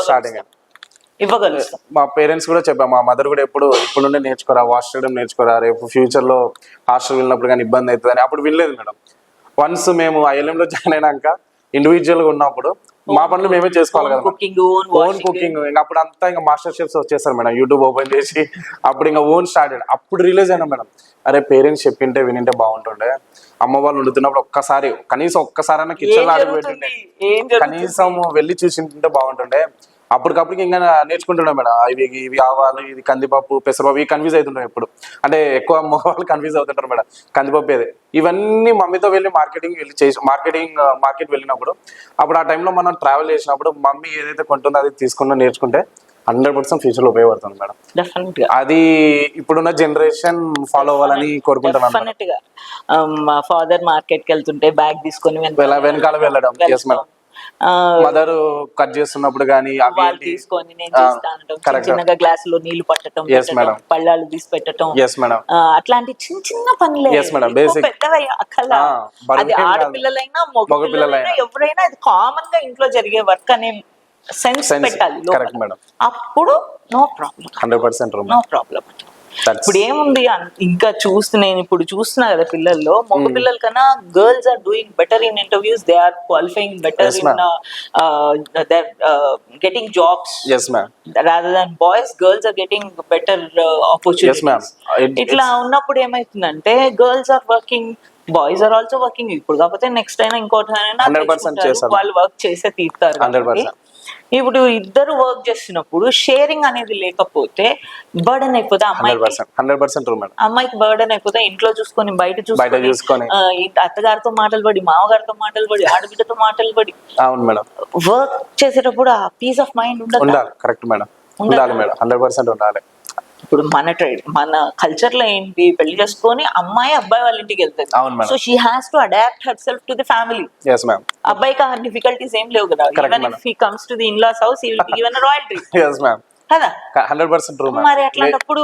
ఇవ్వగలుగుతాం. మా పేరెంట్స్ కూడా చెప్పారు, మా మదర్ కూడా ఇప్పుడు నుండి నేర్చుకోరా, వాష్ చేయడం నేర్చుకోరా, రేపు ఫ్యూచర్ లో హాస్టల్ వెళ్ళినప్పుడు కానీ ఇబ్బంది అవుతుంది అని. అప్పుడు వినలేదు మేడం. వన్స్ మేము ILM లో జాయిన్ అయినాక ఇండివిజువల్ గా ఉన్నప్పుడు మా పనులు మేమే చేసుకోవాలి కదా, ఓన్ కుకింగ్. ఇంకా అప్పుడు అంతా ఇంకా మాస్టర్ షెఫ్స్ వచ్చేస్తారు మేడం, యూట్యూబ్ ఓపెన్ చేసి అప్పుడు ఇంకా ఓన్ స్టార్టెడ్. అప్పుడు రిలీజ్ అయినా మేడం, అరే పేరెంట్స్ చెప్పింటే వినింటే బాగుంటుండే, అమ్మ వాళ్ళు వండుతున్నప్పుడు కనీసం ఒక్కసారైనా కిచెన్ లో అడుగు పెట్టిండే, కనీసం వెళ్ళి చూసింటే బాగుంటుండే. అప్పటికప్పుడు ఇంకా నేర్చుకుంటున్నాం మేడం. ఇవి ఆవాలు, ఇది కందిపప్పు, పెసరపప్పు, ఇవి కన్ఫ్యూజ్ అవుతుంటాం ఎప్పుడు. అంటే ఎక్కువ వాళ్ళు కన్ఫ్యూజ్ అవుతుంటారు మేడం, కందిపప్పు ఏది. ఇవన్నీ మమ్మీతో వెళ్ళి మార్కెట్ వెళ్ళినప్పుడు, అప్పుడు ఆ టైంలో మనం ట్రావెల్ చేసినప్పుడు మమ్మీ ఏదైతే కొంటుందో అది తీసుకున్నా నేర్చుకుంటే 100% ఫ్యూచర్ లో ఉపయోగపడుతుంది మేడం. అది ఇప్పుడున్న జనరేషన్ ఫాలో అవ్వాలని కోరుకుంటున్నాను. మా ఫాదర్ మార్కెట్ కి వెళ్తుంటే బ్యాగ్ తీసుకొని వెనకాల వెళ్ళడం, మదర్ కట్ చేస్తున్నప్పుడు కానీ తీసుకొని చిన్నగా గ్లాస్ లో నీళ్లు పట్టడం, పళ్ళాలు తీసి పెట్టడం, అట్లాంటి చిన్న చిన్న పనులే పెద్దగా అక్కల. అది ఆడపిల్లలైనా మగ పిల్లలైనా ఎవరైనా అది కామన్ గా ఇంట్లో జరిగే వర్క్ అనే సెన్స్ పెట్టాలి. అప్పుడు నో ప్రాబ్లం, 100% నో ప్రాబ్లం. ఇప్పుడు ఏముంది ఇంకా నేను ఇప్పుడు చూస్తున్నా కదా పిల్లల్లో, మగ పిల్లల కన్నా girls are doing better in interviews, they are qualifying better in getting jobs rather than boys. Girls are getting better opportunities. ఇట్లా ఉన్నప్పుడు ఏమైతుందంటే girls are working, boys are also working. ఇప్పుడు కాకపోతే నెక్స్ట్ అయినా ఇంకోటి వాళ్ళు వర్క్ చేసే తీరుతారు. ఇప్పుడు ఇద్దరు వర్క్ చేస్తున్నప్పుడు షేరింగ్ అనేది లేకపోతే బర్డెన్ అయిపోతే అమ్మాయికి బర్డెన్ అయిపోతే ఇంట్లో చూసుకొని బయట చూసుకొని అత్తగారితో మాటలు పడి, మామగారితో మాటలు పడి, ఆడబిడ్డతో మాటలు పడి వర్క్ చేసేటప్పుడు ఆ పీస్ ఆఫ్ మైండ్ ఉండాలి. కరెక్ట్ మేడం, ఉండాలి మేడం, 100% ఉండాలి. ఇప్పుడు మన కల్చర్ లో ఏంటి, పెళ్లి చేసుకొని అమ్మాయి అబ్బాయి వాళ్ళ ఇంటికి వెళ్తుంది. So she has to adapt her self to the family. అబ్బాయికి ఆ డిఫికల్టీస్ ఏం లేవు కదా. Even if he comes to the in-laws house, he will be given a royal treat కదా. 100% ట్రూ. మరి అట్లాంటప్పుడు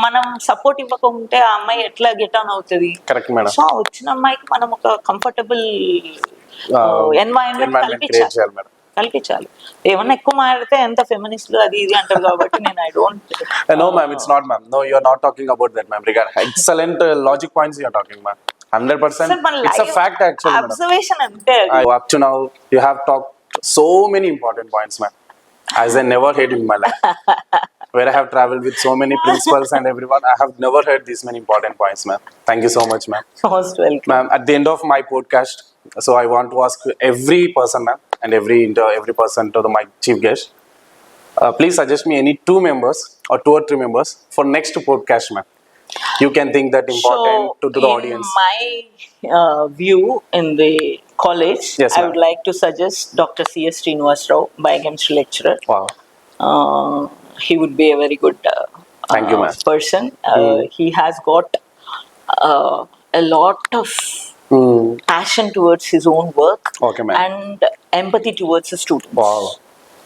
మనం సపోర్ట్ ఇవ్వకుంటే ఆ అమ్మాయి ఎట్లా గెట్ ఆన్ అవుతుంది? Correct madam. సో వచ్చిన అమ్మాయికి మనం ఒక కంఫర్టబుల్ ఎన్వైరన్మెంట్ కల్పించాలి. ఏమన్నా ఎక్కువ మాట్లాడితే ఎంత ఫెమినిస్ట్లు అది ఇది అంటారు కాబట్టి నేను I don't. No ma'am, it's not ma'am. No, you are not talking about that ma'am. Excellent logic points you are talking ma'am. 100%. It's a fact actually. Observation ante. Up to now you have talked so many important points, ma'am. As I never heard in my life. Where I have traveled with so many principals and everyone, I have never heard these many important points, ma'am. Thank you so much, ma'am. Most welcome. Ma'am, at the end of my podcast, so I want to ask every person, ma'am, and every person to my chief guest, please suggest me any 2 members or 2 or 3 members for next podcast, ma'am. You can think that important So, to the audience. in my view in the college, Yes, I ma'am. would like to suggest Dr. C.S. Srinivasrao, biochemistry lecturer. Wow. He would be a very good Thank you, ma'am. person. He has got a lot of passion towards his own work Okay, ma'am. and empathy towards the students. Wow.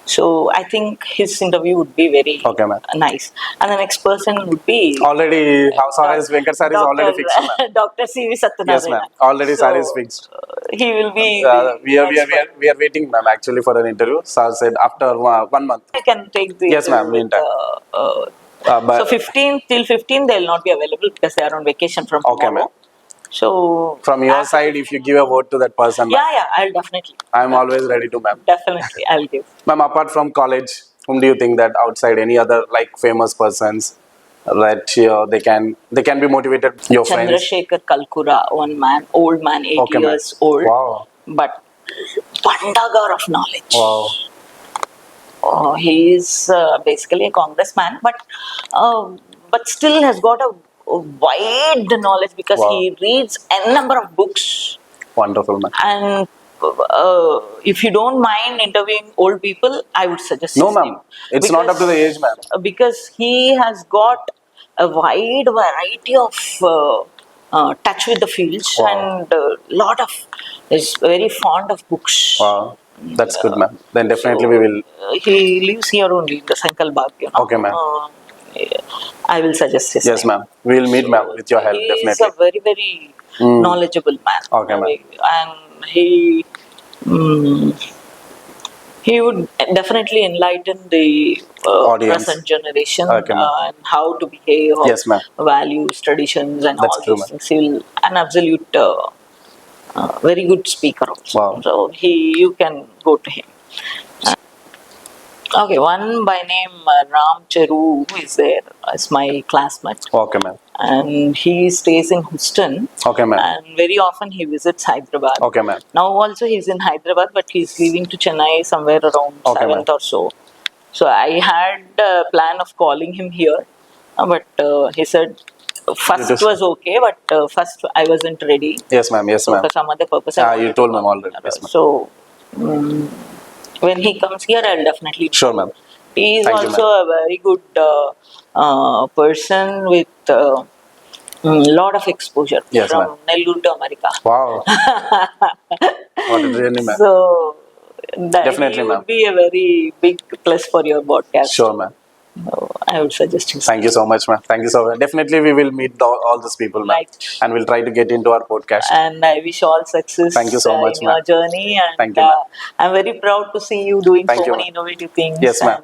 So I think his interview would be very Okay, ma'am. nice. And the next person would be Already, how Saris Venkat sir is already fixed, ma'am. Dr. C.V. Satyanarayana. Yes, ma'am. Already sir is fixed. He will be. We are waiting, ma'am, actually for an interview. Sir said after 1 month. I can take the. Yes, ma'am, meantime. But So 15 till 15 they will not be available because they are on vacation from Okay, tomorrow. ma'am. So from your side, if you give a vote to that person, ma'am, yeah, I'll definitely. I'm always ready to, ma'am. Definitely, I'll give. Ma'am, apart from college, whom do you think that outside any other like famous persons that they can be motivated? Your friends? Chandrasekhar Kalkura, one man, old man, 80 Okay, ma'am. years old, Wow. but Bandagar of knowledge. Wow. He is basically a congressman, but still has got a wide knowledge because Wow. he reads n number of books. Wonderful, ma'am. And if you don't mind interviewing old people, I would suggest No, his ma'am. name. It's not up to the age, ma'am. Because he has got a wide variety of touch with the fields Wow. and lot of is very fond of books. Wow. That's good, ma'am. Then definitely we will. He lives here only in the Sankal Bagh, you know. Okay, ma'am. I will suggest his Yes, name. ma'am. We will meet, ma'am, with your help, He definitely. is a very, very knowledgeable man. Okay, ma'am. And he would definitely enlighten the Audience. present generation Okay, ma'am. and how to behave, Yes, ma'am. values, traditions, and That's all true, these ma'am. things. He will an absolute very good speaker also. Wow. So you can go to him. Okay, one by name Ram Cheru is there as my classmate, Okay, ma'am. and he stays in Houston. Okay, ma'am. And very often he visits Hyderabad. Okay, ma'am. Now also he's in Hyderabad, but he's leaving to Chennai somewhere around Okay, 7th or so. So I had a plan of calling him here, but he said first It is- was okay, but first I wasn't ready. Yes, ma'am. Yes, So ma'am. for some other purpose, I Ah, wanted you to told come ma'am already. here. Yes, ma'am. So when he comes here, I'll definitely. Sure, ma'am. He is Thank you, also a very good person with lot of exposure Yes, from ma'am. Nellore to America. Wow. What a journey, ma'am. So that Definitely, he ma'am. would be a very big plus for your podcast. Sure, ma'am. So I would suggest him. Thank you so much, ma'am. Thank you so much. Definitely, we will meet all these people, ma'am. Right. And we'll try to get into our podcast. And I wish all success Thank you so much, in your ma'am. journey. And Thank you, ma'am. I'm very proud to see you doing Thank so you, many ma'am. innovative things. Yes, ma'am.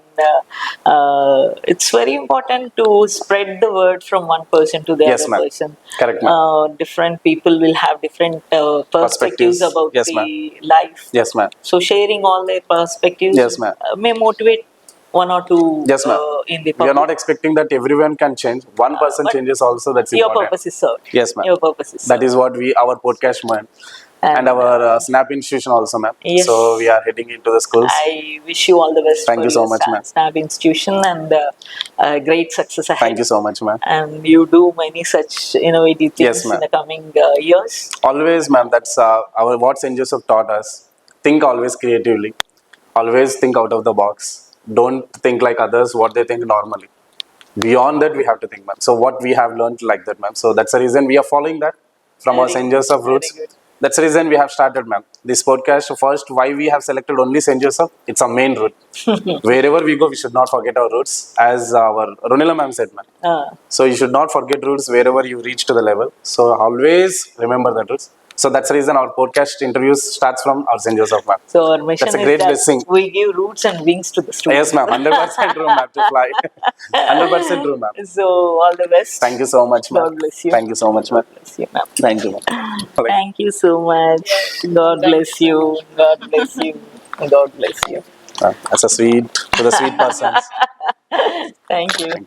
And it's very important to spread the word from one person to the Yes, other ma'am. person. Correct, ma'am. Different people will have different perspectives about Yes, the ma'am. life. Yes, ma'am. So sharing all their perspectives Yes, ma'am. May motivate one or two Yes, ma'am. in the We public. are not expecting that everyone can change. One person but changes also. That's Your important. purpose is served. Yes, ma'am. Your purpose is That is what our podcast, ma'am. And our SNAAP institution also, ma'am. Yes. So we are heading into the schools. I wish you all the best. Thank for you so your much, ma'am. SNAAP institution and great success ahead. Thank you so much, ma'am. And you do many such innovative things Yes, ma'am. in the coming years. Always, ma'am. That's our what St. Joseph taught us. Think always creatively. Always think out of the box. Don't think like others what they think normally. Beyond that, we have to think, ma'am. So what we have learned like that, ma'am. So that's the reason we are following that from our Very St. good, Joseph very roots. good. That's the reason we have started, ma'am. This podcast, first, why we have selected only St. Joseph? It's a main route. Wherever we go, we should not forget our roots. As our Ronila ma'am said, ma'am. So you should not forget roots wherever you reach to the level. So always remember the roots. So that's the reason our podcast interviews starts from our St. Joseph, ma'am. So our mission That's a is great that blessing. we give roots and wings to the students. Yes, ma'am. 100% true, ma'am, to fly. 100% true, ma'am. So all the best. Thank you so much, ma'am. God bless you. Thank you so much, ma'am. Bless you, ma'am. Thank you, ma'am. Thank you so much. God bless you. God bless you. God bless you. That's a sweet, to the sweet persons. Thank you.